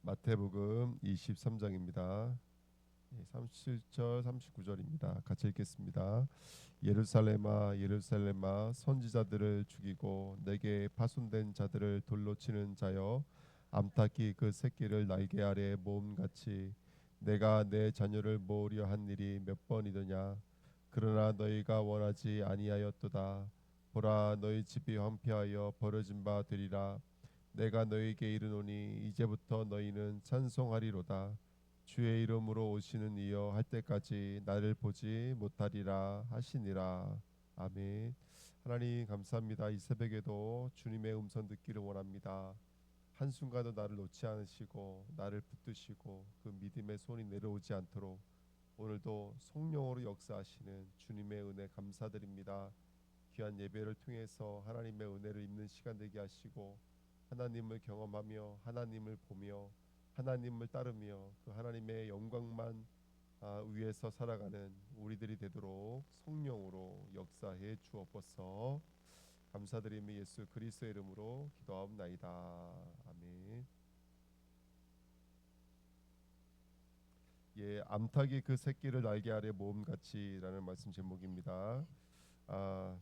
마태복음 23장입니다. 37절 39절입니다. 같이 읽겠습니다. 예루살렘아 예루살렘아 선지자들을 죽이고 내게 파손된 자들을 돌로 치는 자여 암탉이 그 새끼를 날개 아래 모음같이 내가 내 자녀를 모으려 한 일이 몇 번이더냐. 그러나 너희가 원하지 아니하였도다. 보라 너희 집이 황폐하여 버려진 바 되리라. 내가 너희에게 이르노니 이제부터 너희는 찬송하리로다. 주의 이름으로 오시는 이여 할 때까지 나를 보지 못하리라 하시니라. 아멘. 하나님 감사합니다. 이 새벽에도 주님의 음성 듣기를 원합니다. 한순간도 나를 놓지 않으시고 나를 붙드시고 그 믿음의 손이 내려오지 않도록 오늘도 성령으로 역사하시는 주님의 은혜 감사드립니다. 귀한 예배를 통해서 하나님의 은혜를 입는 시간 되게 하시고 하나님을 경험하며 하나님을 보며 하나님을 따르며 그 하나님의 영광만 위해서 살아가는 우리들이 되도록 성령으로 역사해 주옵소서. 감사드리며 예수 그리스도의 이름으로 기도하옵나이다. 아멘. 예, 암탉이 그 새끼를 날개 아래 모음같이라는 말씀 제목입니다. 아,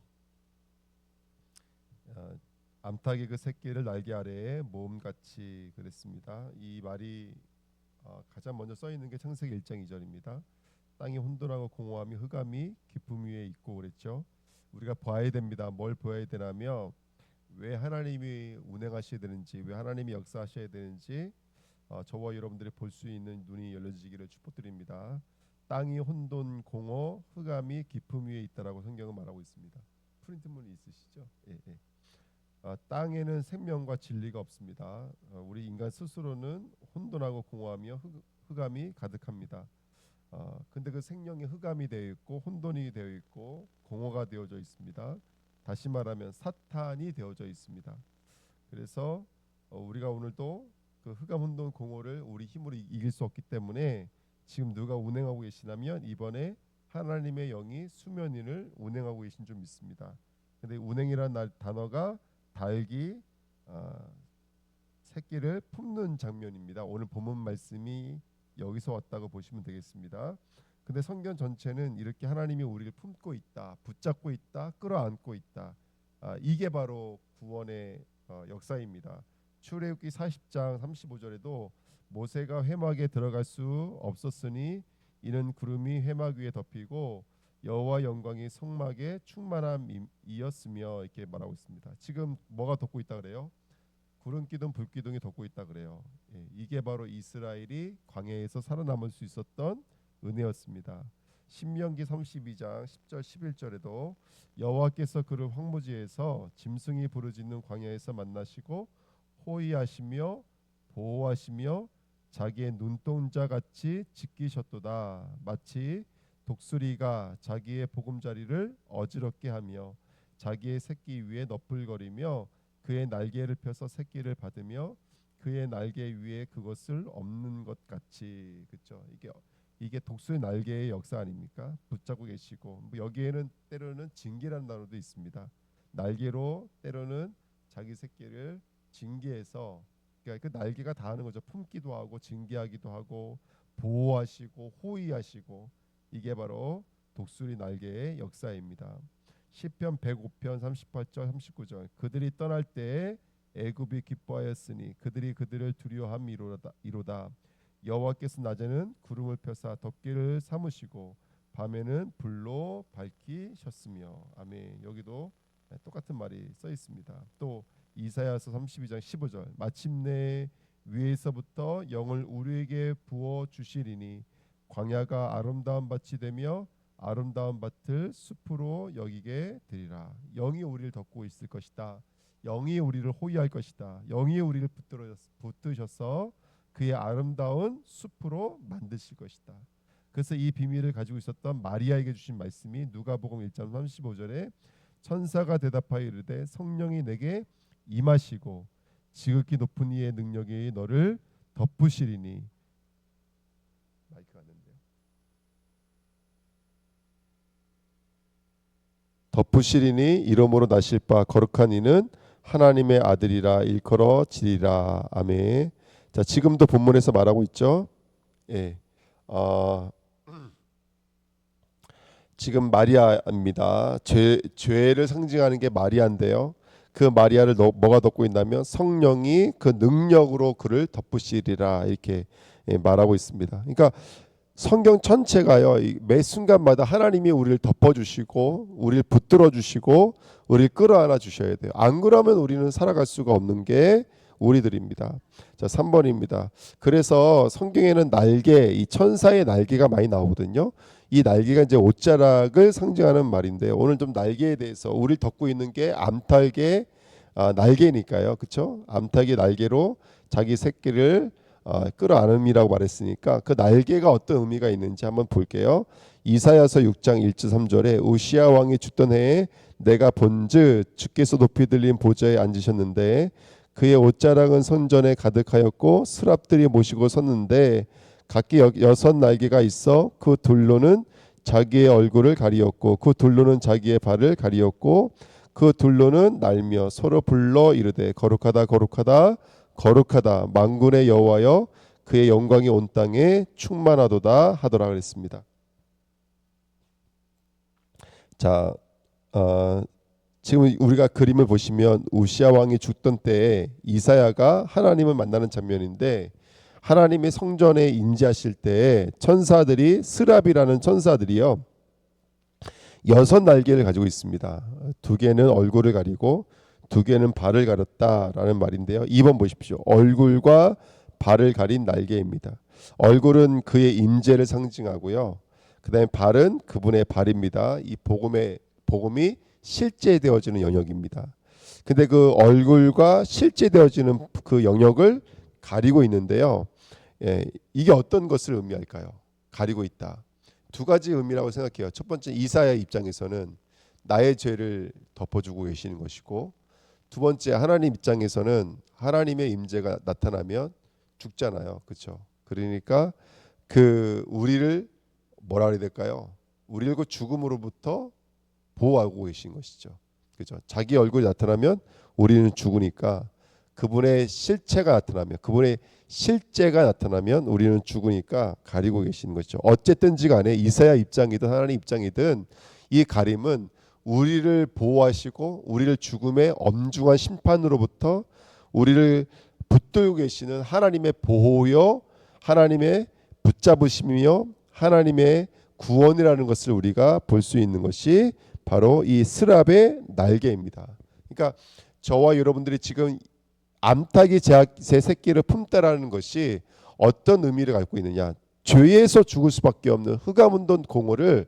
암탉이 그 새끼를 날개 아래에 모음같이 그랬습니다. 이 말이 가장 먼저 써 있는 게 창세기 1장 2절입니다. 땅이 혼돈하고 공허함이 흑암이 깊음 위에 있고 그랬죠. 우리가 봐야 됩니다. 뭘 보아야 되냐면 왜 하나님이 운행하셔야 되는지, 왜 하나님이 역사하셔야 되는지 저와 여러분들이 볼 수 있는 눈이 열려지기를 축복드립니다. 땅이 혼돈 공허 흑암이 깊음 위에 있다라고 성경은 말하고 있습니다. 프린트문이 있으시죠? 예, 예. 땅에는 생명과 진리가 없습니다. 우리 인간 스스로는 혼돈하고 공허하며 흑암이 가득합니다. 근데 그 생명이 흑암이 되어 있고 혼돈이 되어 있고 공허가 되어져 있습니다. 다시 말하면 사탄이 되어져 있습니다. 그래서 우리가 오늘도 그 흑암 혼돈 공허를 우리 힘으로 이길 수 없기 때문에 지금 누가 운행하고 계시냐면 이번에 하나님의 영이 수면 위를 운행하고 계신 줄 믿습니다. 근데 운행이라는 단어가 닭이 새끼를 품는 장면입니다. 오늘 본문 말씀이 여기서 왔다고 보시면 되겠습니다. 근데 성경 전체는 이렇게 하나님이 우리를 품고 있다, 붙잡고 있다, 끌어안고 있다. 이게 바로 구원의 역사입니다. 출애굽기 40장 35절에도 모세가 회막에 들어갈 수 없었으니 이는 구름이 회막 위에 덮이고 여호와 영광이 성막의 충만함이었으며 이렇게 말하고 있습니다. 지금 뭐가 덮고 있다 그래요? 구름 기둥 불 기둥이 덮고 있다 그래요. 예, 이게 바로 이스라엘이 광야에서 살아남을 수 있었던 은혜였습니다. 신명기 32장 10절 11절에도 여호와께서 그를 황무지에서 짐승이 부르짖는 광야에서 만나시고 호위하시며 보호하시며 자기의 눈동자 같이 지키셨도다. 마치 독수리가 자기의 보금자리를 어지럽게 하며 자기의 새끼 위에 너풀거리며 그의 날개를 펴서 새끼를 받으며 그의 날개 위에 그것을 엎는 것 같이. 그렇죠? 이게 독수리 날개의 역사 아닙니까? 붙잡고 계시고 여기에는 때로는 징계라는 단어도 있습니다. 날개로 때로는 자기 새끼를 징계해서 그러니까 그 날개가 다 하는 거죠. 품기도 하고 징계하기도 하고 보호하시고 호위하시고 이게 바로 독수리 날개의 역사입니다. 시편 105편 38절 39절 그들이 떠날 때에 애굽이 기뻐하였으니 그들이 그들을 두려워함이로다. 여호와께서 낮에는 구름을 펴사 덮개를 삼으시고 밤에는 불로 밝히셨으며. 아멘. 여기도 똑같은 말이 써 있습니다. 또 이사야서 32장 15절 마침내 위에서부터 영을 우리에게 부어 주시리니 광야가 아름다운 밭이 되며 아름다운 밭을 숲으로 여기게 되리라. 영이 우리를 덮고 있을 것이다. 영이 우리를 호위할 것이다. 영이 우리를 붙드셔서 그의 아름다운 숲으로 만드실 것이다. 그래서 이 비밀을 가지고 있었던 마리아에게 주신 말씀이 누가복음 1장 35절에 천사가 대답하여 이르되 성령이 내게 임하시고 지극히 높은 이의 능력이 너를 덮으시리니. 마이크가 안 되는데요. 덮으시리니 이름으로 나실 바 거룩한 이는 하나님의 아들이라 일컬어지리라. 아멘. 자, 지금도 본문에서 말하고 있죠. 예. 지금 마리아입니다. 죄를 상징하는 게 마리아인데요. 그 마리아를 뭐가 덮고 있냐면 성령이 그 능력으로 그를 덮으시리라 이렇게 말하고 있습니다. 그러니까 성경 전체가요, 매 순간마다 하나님이 우리를 덮어주시고 우리를 붙들어 주시고 우리를 끌어안아 주셔야 돼요. 안 그러면 우리는 살아갈 수가 없는 게 우리들입니다. 자, 3번입니다. 그래서 성경에는 날개, 이 천사의 날개가 많이 나오거든요. 이 날개가 이제 옷자락을 상징하는 말인데, 오늘 좀 날개에 대해서, 우리를 덮고 있는 게 암탉의 날개니까요, 그렇죠? 암탉의 날개로 자기 새끼를 끌어안음이라고 말했으니까 그 날개가 어떤 의미가 있는지 한번 볼게요. 이사야서 6장 1절 3절에 우시야 왕이 죽던 해에 내가 본즉 주께서 높이 들린 보좌에 앉으셨는데 그의 옷자락은 손전에 가득하였고 스랍들이 모시고 섰는데 각기 6 날개가 있어 그 둘로는 자기의 얼굴을 가리었고 그 둘로는 자기의 발을 가리었고 그 둘로는 날며 서로 불러 이르되 거룩하다 거룩하다 거룩하다 만군의 여호와여 그의 영광이 온 땅에 충만하도다 하더라 그랬습니다. 자, 지금 우리가 그림을 보시면 우시야 왕이 죽던 때에 이사야가 하나님을 만나는 장면인데, 하나님이 성전에 임재하실 때에 천사들이 스랍이라는 천사들이요 6 날개를 가지고 있습니다. 2개는 얼굴을 가리고 2개는 발을 가렸다라는 말인데요. 2번 보십시오. 얼굴과 발을 가린 날개입니다. 얼굴은 그의 임재를 상징하고요. 그 다음에 발은 그분의 발입니다. 이 복음이 실제되어지는 영역입니다. 근데 그 얼굴과 실제되어지는 그 영역을 가리고 있는데요. 이게 어떤 것을 의미할까요? 가리고 있다. 2가지 의미라고 생각해요. 첫 번째, 이사야 입장에서는 나의 죄를 덮어주고 계시는 것이고, 2번째, 하나님 입장에서는 하나님의 임재가 나타나면 죽잖아요. 그렇죠? 그러니까 그 우리를 뭐라 그래야 될까요? 우리를 그 죽음으로부터 보호하고 계신 것이죠. 그죠? 자기 얼굴이 나타나면 우리는 죽으니까 그분의 실체가 나타나면 우리는 죽으니까 가리고 계시는 것이죠. 어쨌든지 간에 이사야 입장이든 하나님 입장이든 이 가림은 우리를 보호하시고 우리를 죽음의 엄중한 심판으로부터 우리를 붙들고 계시는 하나님의 보호요, 하나님의 붙잡으심이며 하나님의 구원이라는 것을 우리가 볼 수 있는 것이 바로 이 스랍의 날개입니다. 그러니까 저와 여러분들이 지금 암탉이 제 새끼를 품다라는 것이 어떤 의미를 갖고 있느냐, 죄에서 죽을 수밖에 없는 흑암운동 공허를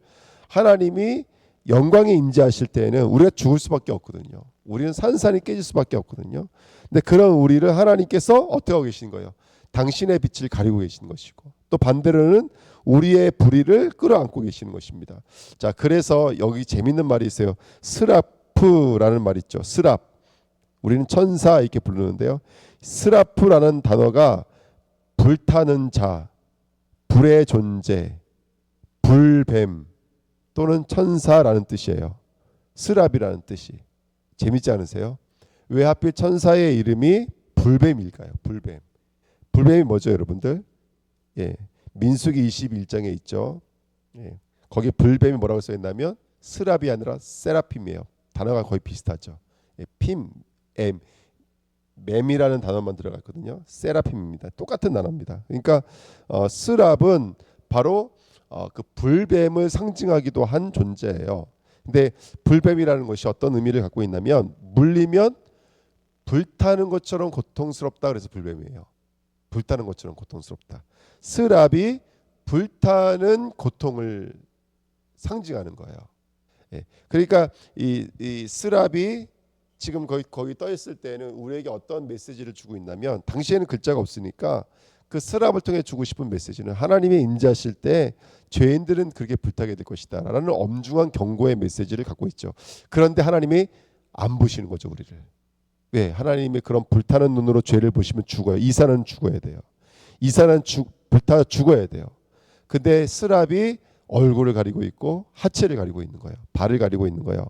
하나님이 영광에 임재하실 때에는 우리가 죽을 수밖에 없거든요. 우리는 산산이 깨질 수밖에 없거든요. 근데 그런 우리를 하나님께서 어떻게 하고 계신 거예요? 당신의 빛을 가리고 계신 것이고, 또 반대로는 우리의 불의를 끌어안고 계시는 것입니다. 자, 그래서 여기 재밌는 말이 있어요. 스라프라는 말 있죠. 스랍. 우리는 천사 이렇게 부르는데요. 스라프라는 단어가 불타는 자, 불의 존재, 불뱀 또는 천사라는 뜻이에요. 스랍이라는 뜻이. 재밌지 않으세요? 왜 하필 천사의 이름이 불뱀일까요? 불뱀. 불뱀이 뭐죠, 여러분들? 민수기 21장에 있죠. 거기 불뱀이 뭐라고 써 있냐면 스랍이 아니라 세라핌이에요. 단어가 거의 비슷하죠. 맴이라는 단어만 들어갔거든요. 세라핌입니다. 똑같은 단어입니다. 그러니까 스랍은 바로 그 불뱀을 상징하기도 한 존재예요. 근데 불뱀이라는 것이 어떤 의미를 갖고 있냐면 물리면 불타는 것처럼 고통스럽다, 그래서 불뱀이에요. 불타는 것처럼 고통스럽다. 스랍이 불타는 고통을 상징하는 거예요. 그러니까 이 스랍이 지금 거기 떠 있을 때는 우리에게 어떤 메시지를 주고 있냐면, 당시에는 글자가 없으니까 그 스랍을 통해 주고 싶은 메시지는 하나님의 임재하실 때 죄인들은 그렇게 불타게 될 것이다 라는 엄중한 경고의 메시지를 갖고 있죠. 그런데 하나님이 안 보시는 거죠, 우리를. 왜? 하나님의 그런 불타는 눈으로 죄를 보시면 죽어요. 이사는 죽어야 돼요. 이사는 불타 죽어야 돼요. 근데 스랍이 얼굴을 가리고 있고 하체를 가리고 있는 거예요. 발을 가리고 있는 거예요.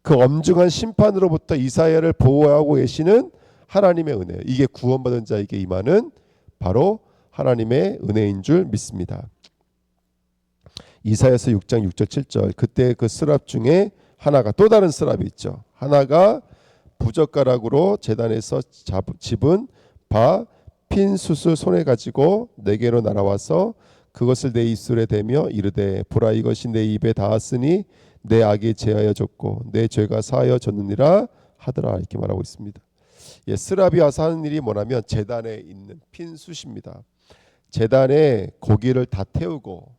그 엄중한 심판으로부터 이사야를 보호하고 계시는 하나님의 은혜예요. 이게 구원받은 자에게 임하는 바로 하나님의 은혜인 줄 믿습니다. 이사야서 6장 6절 7절 그때 그 스랍 중에 하나가 또 다른 스랍이 있죠. 하나가 부젓가락으로 제단에서 집은 바 핀 숯을 손에 가지고 내게로 날아와서 그것을 내 입술에 대며 이르되 보라 이것이 내 입에 닿았으니 내 악이 제하여 졌고 내 죄가 사하여 졌느니라 하더라 이렇게 말하고 있습니다. 예, 스랍이 와서 하는 일이 뭐냐면 제단에 있는 핀 숯입니다. 제단에 고기를 다 태우고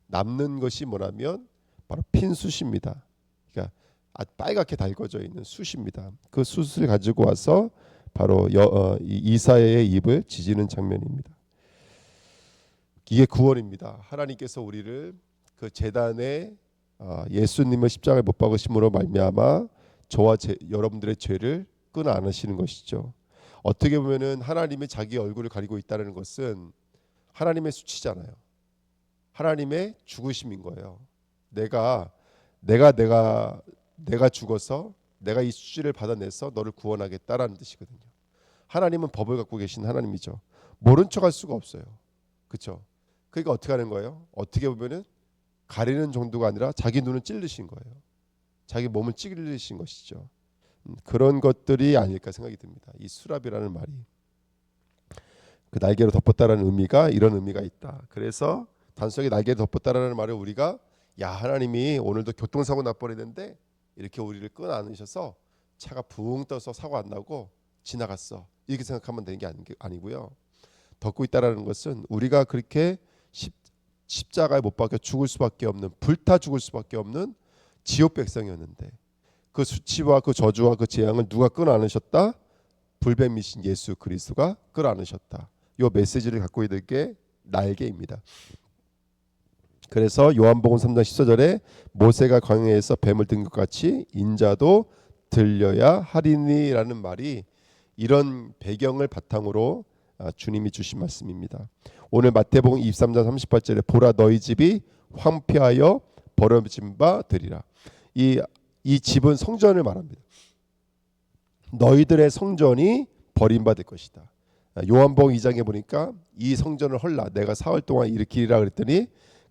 남는 것이 뭐냐면 바로 핀 숯입니다. 그러니까 빨갛게 달궈져 있는 숯입니다. 그 숯을 가지고 와서 바로 이사야의 입을 지지는 장면입니다. 이게 구원입니다. 하나님께서 우리를 그 제단에 예수님의 십자가에 못 박으심으로 말미암아 저와 여러분들의 죄를 끊어 안으시는 것이죠. 어떻게 보면은 하나님이 자기 얼굴을 가리고 있다는 것은 하나님의 수치잖아요. 하나님의 죽으심인 거예요. 내가 죽어서 내가 이 수치를 받아내서 너를 구원하겠다라는 뜻이거든요. 하나님은 법을 갖고 계신 하나님이죠. 모른 척할 수가 없어요. 그렇죠? 그러니까 어떻게 하는 거예요? 어떻게 보면은 가리는 정도가 아니라 자기 눈을 찔르신 거예요. 자기 몸을 찔르신 것이죠. 그런 것들이 아닐까 생각이 듭니다. 이 수랍이라는 말이 그 날개로 덮었다라는 의미가 이런 의미가 있다. 그래서 단순하게 날개로 덮었다라는 말을 우리가 야 하나님이 오늘도 교통사고 날 뻔했는데 이렇게 우리를 끊어 안으셔서 차가 붕 떠서 사고 안 나고 지나갔어. 이렇게 생각하면 되는 게 아니고요. 덮고 있다라는 것은 우리가 그렇게 십자가에 못 박혀 죽을 수밖에 없는 불타 죽을 수밖에 없는 지옥 백성이었는데 그 수치와 그 저주와 그 재앙을 누가 끊어 안으셨다? 불뱀이신 예수 그리스도가 끌어 안으셨다. 이 메시지를 갖고 있는 게 날개입니다. 그래서 요한복음 3장 14절에 모세가 광야에서 뱀을 든 것 같이 인자도 들려야 하리니라는 말이 이런 배경을 바탕으로 주님이 주신 말씀입니다. 오늘 마태복음 23장 38절에 보라 너희 집이 황폐하여 버려진 바 되리라. 이 집은 성전을 말합니다. 너희들의 성전이 버림받을 것이다. 요한복음 2장에 보니까 이 성전을 헐라 내가 사흘 동안 일으키리라 그랬더니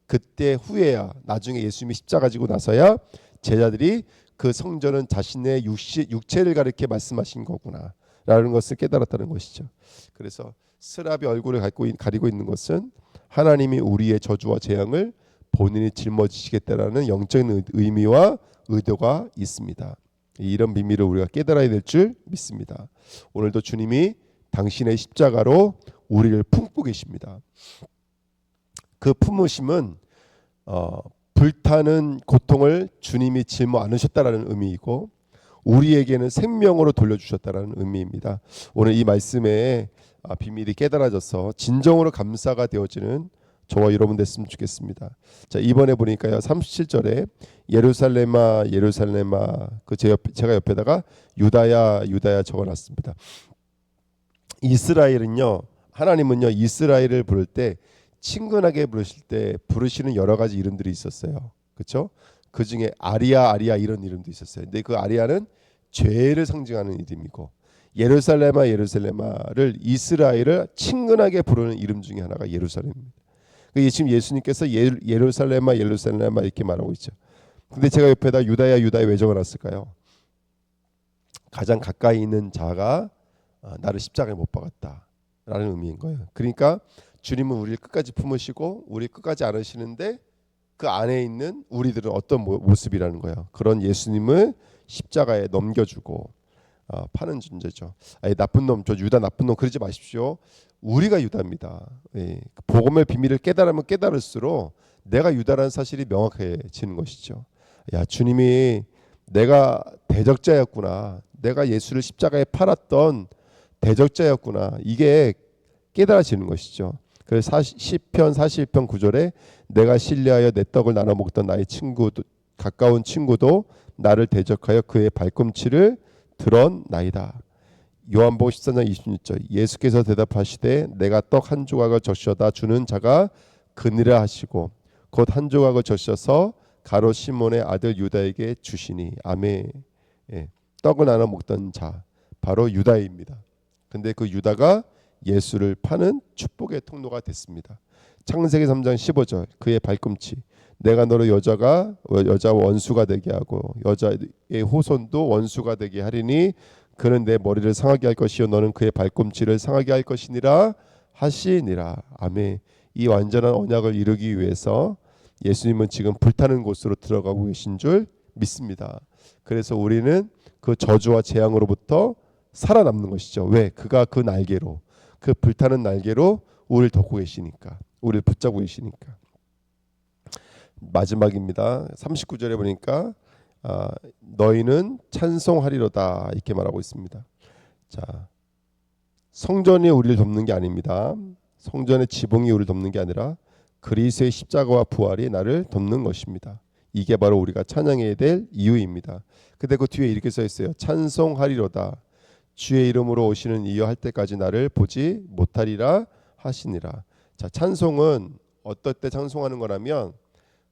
그때 후에야 나중에 예수님이 십자가 지고 나서야 제자들이 그 성전은 자신의 육체를 가리켜 말씀하신 거구나 라는 것을 깨달았다는 것이죠. 그래서 스랍이 얼굴을 가리고 있는 것은 하나님이 우리의 저주와 재앙을 본인이 짊어지시겠다라는 영적인 의미와 의도가 있습니다. 이런 비밀을 우리가 깨달아야 될 줄 믿습니다. 오늘도 주님이 당신의 십자가로 우리를 품고 계십니다. 그 품으심은 불타는 고통을 주님이 짊어 안으셨다라는 의미이고 우리에게는 생명으로 돌려주셨다라는 의미입니다. 오늘 이 말씀에 비밀이 깨달아져서 진정으로 감사가 되어지는 저와 여러분 됐으면 좋겠습니다. 자 이번에 보니까요 37절에 예루살렘아 예루살렘아 제가 옆에다가 유다야 유다야 적어놨습니다. 이스라엘은요 하나님은요 이스라엘을 부를 때 친근하게 부르실 때 부르시는 여러 가지 이름들이 있었어요. 그렇죠? 그 중에 아리아 아리아 이런 이름도 있었어요. 근데 그 아리아는 죄를 상징하는 이름이고 예루살렘아 예루살렘아를 이스라엘을 친근하게 부르는 이름 중에 하나가 예루살렘입니다. 지금 예수님께서 예루살렘아 예루살렘아 이렇게 말하고 있죠. 근데 제가 옆에다 유다야 유다야 왜 적어놨을까요? 가장 가까이 있는 자가 나를 십자가에 못 박았다라는 의미인 거예요. 그러니까 주님은 우리를 끝까지 품으시고 우리 끝까지 안으시는데 그 안에 있는 우리들은 어떤 모습이라는 거예요. 그런 예수님을 십자가에 넘겨주고 파는 존재죠. 나쁜 놈, 저 유다 나쁜 놈 그러지 마십시오. 우리가 유다입니다. 예. 복음의 비밀을 깨달으면 깨달을수록 내가 유다라는 사실이 명확해지는 것이죠. 야, 주님이 내가 대적자였구나. 내가 예수를 십자가에 팔았던 대적자였구나. 이게 깨달아지는 것이죠. 그래서 시편 41편 9절에 내가 신뢰하여 내 떡을 나눠 먹던 나의 친구도 가까운 친구도 나를 대적하여 그의 발꿈치를 드러나이다. 요한복음 14장 26절 예수께서 대답하시되 내가 떡 한 조각을 적셔다 주는 자가 그니라 하시고 곧 한 조각을 적셔서 가롯 시몬의 아들 유다에게 주시니 아멘. 예, 떡을 나눠 먹던 자 바로 유다입니다. 근데 그 유다가 예수를 파는 축복의 통로가 됐습니다. 창세기 3장 15절 그의 발꿈치 내가 너를 여자와 원수가 되게 하고 여자의 후손도 원수가 되게 하리니 그는 내 머리를 상하게 할 것이요 너는 그의 발꿈치를 상하게 할 것이니라 하시니라. 아멘. 이 완전한 언약을 이루기 위해서 예수님은 지금 불타는 곳으로 들어가고 계신 줄 믿습니다. 그래서 우리는 그 저주와 재앙으로부터 살아남는 것이죠. 왜? 그가 그 날개로 그 불타는 날개로 우리를 덮고 계시니까 우리를 붙잡고 계시니까. 마지막입니다. 39절에 보니까 너희는 찬송하리로다 이렇게 말하고 있습니다. 자, 성전이 우리를 덮는 게 아닙니다. 성전의 지붕이 우리를 덮는 게 아니라 그리스도의 십자가와 부활이 나를 덮는 것입니다. 이게 바로 우리가 찬양해야 될 이유입니다. 근데 그 뒤에 이렇게 써 있어요. 찬송하리로다 주의 이름으로 오시는 이여 할 때까지 나를 보지 못하리라 하시니라. 자, 찬송은 어떨 때 찬송하는 거라면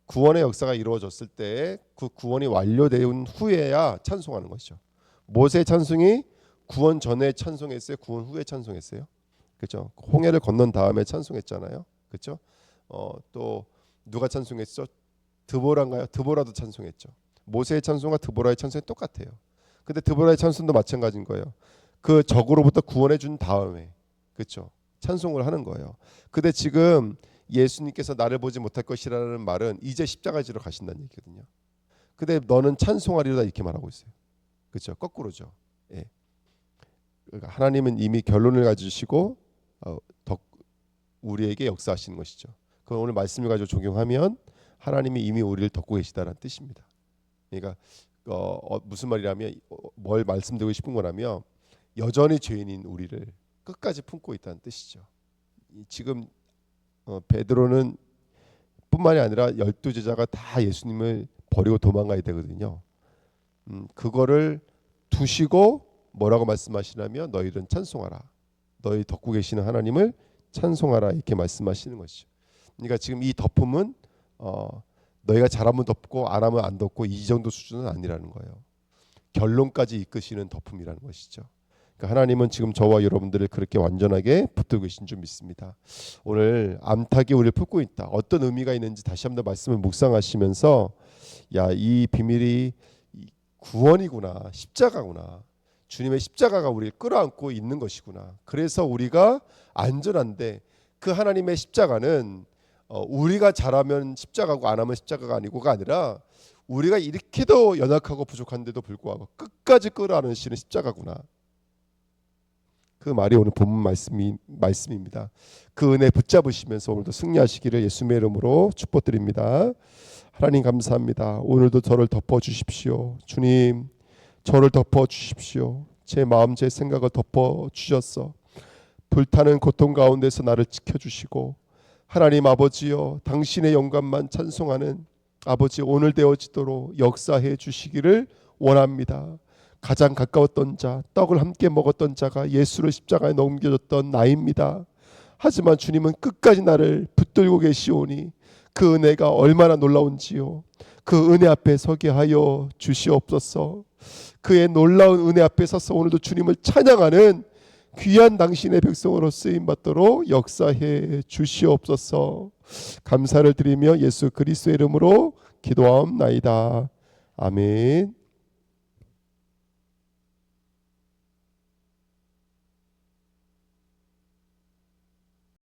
구원의 역사가 이루어졌을 때 그 구원이 완료된 후에야 찬송하는 것이죠. 모세의 찬송이 구원 전에 찬송했어요? 구원 후에 찬송했어요? 그렇죠? 홍해를 건넌 다음에 찬송했잖아요. 그렇죠? 또 누가 찬송했죠? 드보라인가요? 드보라도 찬송했죠. 모세의 찬송과 드보라의 찬송이 똑같아요. 근데 드보라의 찬송도 마찬가지인 거예요. 그 적으로부터 구원해 준 다음에 그렇죠? 찬송을 하는 거예요. 근데 지금 예수님께서 나를 보지 못할 것이라는 말은 이제 십자가 지러 가신다는 얘기거든요. 근데 너는 찬송하리로다 이렇게 말하고 있어요. 그렇죠? 거꾸로죠. 예. 그러니까 하나님은 이미 결론을 가지시고 우리에게 역사하시는 것이죠. 그 오늘 말씀을 가지고 적용하면 하나님이 이미 우리를 덮고 계시다는 뜻입니다. 그러니까 무슨 말이라면 뭘 말씀드리고 싶은 거라면 여전히 죄인인 우리를 끝까지 품고 있다는 뜻이죠. 지금 베드로는 뿐만이 아니라 12제자가 다 예수님을 버리고 도망가야 되거든요. 그거를 두시고 뭐라고 말씀하시냐면 너희는 찬송하라. 너희 덮고 계시는 하나님을 찬송하라 이렇게 말씀하시는 것이죠. 그러니까 지금 이 덮음은 너희가 잘하면 덮고 안 하면 안 덮고 이 정도 수준은 아니라는 거예요. 결론까지 이끄시는 덮음이라는 것이죠. 그러니까 하나님은 지금 저와 여러분들을 그렇게 완전하게 붙들고 계신 줄 믿습니다. 오늘 암탉이 우리를 품고 있다. 어떤 의미가 있는지 다시 한번 말씀을 묵상하시면서 야, 이 비밀이 구원이구나. 십자가구나. 주님의 십자가가 우리를 끌어안고 있는 것이구나. 그래서 우리가 안전한데 그 하나님의 십자가는 우리가 잘하면 십자가고 안 하면 십자가가 아니고가 아니라 우리가 이렇게도 연약하고 부족한데도 불구하고 끝까지 끌어안으시는 십자가구나. 그 말이 오늘 본문 말씀입니다. 그 은혜 붙잡으시면서 오늘도 승리하시기를 예수님의 이름으로 축복드립니다. 하나님 감사합니다. 오늘도 저를 덮어주십시오. 주님 저를 덮어주십시오. 제 마음 제 생각을 덮어주셔서 불타는 고통 가운데서 나를 지켜주시고 하나님 아버지여 당신의 영광만 찬송하는 아버지 오늘 되어지도록 역사해 주시기를 원합니다. 가장 가까웠던 자, 떡을 함께 먹었던 자가 예수를 십자가에 넘겨줬던 나입니다. 하지만 주님은 끝까지 나를 붙들고 계시오니 그 은혜가 얼마나 놀라운지요. 그 은혜 앞에 서게 하여 주시옵소서. 그의 놀라운 은혜 앞에 서서 오늘도 주님을 찬양하는 귀한 당신의 백성으로 쓰임받도록 역사해 주시옵소서. 감사를 드리며 예수 그리스도의 이름으로 기도하옵나이다. 아멘.